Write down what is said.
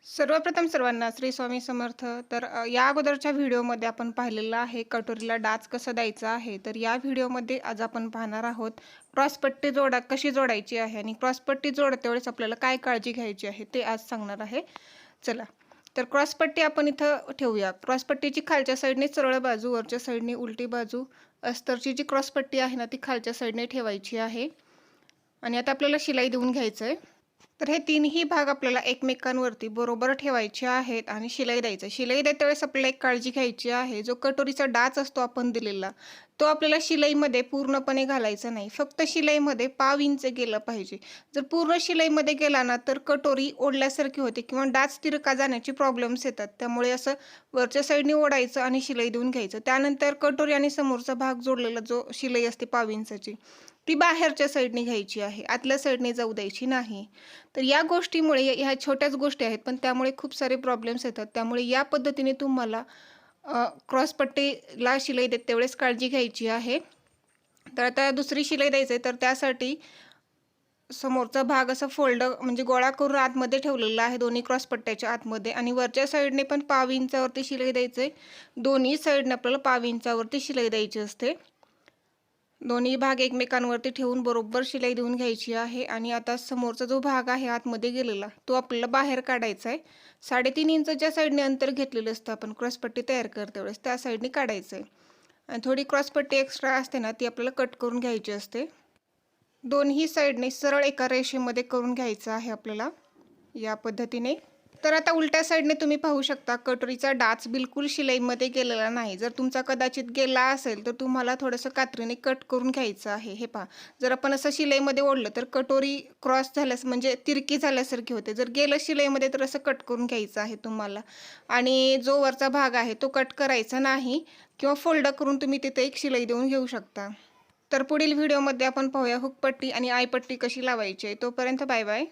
सर्वप्रथम सर्वांना श्री स्वामी समर्थ. या अगोदरच्या व्हिडिओमध्ये आपण पाहिलेलं आहे कटोरीला डाच कसं द्यायचा आहे. तर या व्हिडिओमध्ये आज आपण पाहणार आहोत क्रॉसपट्टी कशी जोडायची आहे आणि क्रॉसपट्टी जोडते वेळेस आपल्याला काय काळजी घ्यायची आहे ते आज सांगणार आहे. चला, तर क्रॉसपट्टी आपण इथं ठेवूया. क्रॉसपट्टीची खालच्या साईडने सरळ बाजू, वरच्या साईडने उलटी बाजू. अस्तरची जी क्रॉसपट्टी आहे ना ती खालच्या साईडने ठेवायची आहे आणि आता आपल्याला शिलाई देऊन घ्यायचं आहे. तर हे तिन्ही भाग आपल्याला एकमेकांवरती बरोबर ठेवायचे आहेत आणि शिलाई द्यायचं. शिलाई देते वेळेस आपल्याला एक काळजी घ्यायची आहे, जो कटोरीचा डाच असतो आपण दिलेला, तो आपल्याला शिलाईमध्ये पूर्णपणे घालायचा नाही. फक्त शिलाईमध्ये पाव इंच गेलं पाहिजे. जर पूर्ण शिलाईमध्ये गेला ना तर कटोरी ओढल्यासारखी होते किंवा डाच तिरका जाण्याचे प्रॉब्लेम्स येतात. त्यामुळे असं वरच्या साईडने ओढायचं आणि शिलाई देऊन घ्यायचं. त्यानंतर कटोरी आणि समोरचा भाग जोडलेला जो शिलाई असते पाव इंचाची, ती बाहेरच्या साईडने घ्यायची आहे, आतल्या साईडने जाऊ द्यायची नाही. तर या गोष्टीमुळे ह्या छोट्याच गोष्टी आहेत, पण त्यामुळे खूप सारे प्रॉब्लेम्स येतात. त्यामुळे या पद्धतीने तुम्हाला क्रॉसपट्टीला शिलाई देते त्यावेळेस काळजी घ्यायची आहे. तर आता दुसरी शिलाई द्यायची आहे, तर त्यासाठी समोरचा भाग असा म्हणजे गोळा करून आतमध्ये ठेवलेला आहे, दोन्ही क्रॉसपट्ट्याच्या आतमध्ये, आणि वरच्या साईडने पण पाव इंचावरती शिलाई द्यायचं आहे. दोन्ही साईडने आपल्याला पाव इंचावरती शिलाई द्यायची असते. दोन्ही भाग एकमेकांवरती ठेवून बरोबर शिलाई देऊन घ्यायची आहे. आणि आता समोरचा जो भाग आहे आतमध्ये गेलेला, तो आपल्याला बाहेर काढायचा आहे. 3.5 इंचच्या साईडने अंतर घेतलेलं असतं आपण क्रॉसपट्टी तयार करते वेळेस, त्या साईडने काढायचं आहे. आणि थोडी क्रॉसपट्टी एक्स्ट्रा असते ना, ती आपल्याला कट करून घ्यायची असते. दोन्ही साईडने सरळ एका रेषेमध्ये करून घ्यायचं आहे आपल्याला या पद्धतीने. तर आता उलट्या साईडने तुम्ही पाहू शकता कटोरीचा डाच बिलकुल शिलाईमध्ये गेलेला नाही. जर तुमचा कदाचित गेला असेल तर तुम्हाला थोडंसं कात्रीने कट करून घ्यायचं आहे. हे पहा, जर आपण असं शिलाईमध्ये ओढलं तर कटोरी क्रॉस झाल्यास म्हणजे तिरकी झाल्यासारखी होते. जर गेलं शिलाईमध्ये तर असं कट करून घ्यायचं आहे तुम्हाला. आणि जो वरचा भाग आहे तो कट करायचा नाही किंवा फोल्ड करून तुम्ही तिथे एक शिलाई देऊन घेऊ शकता. तर पुढील व्हिडिओमध्ये आपण पाहूया हुकपट्टी आणि आयपट्टी कशी लावायची आहे. तोपर्यंत बाय बाय.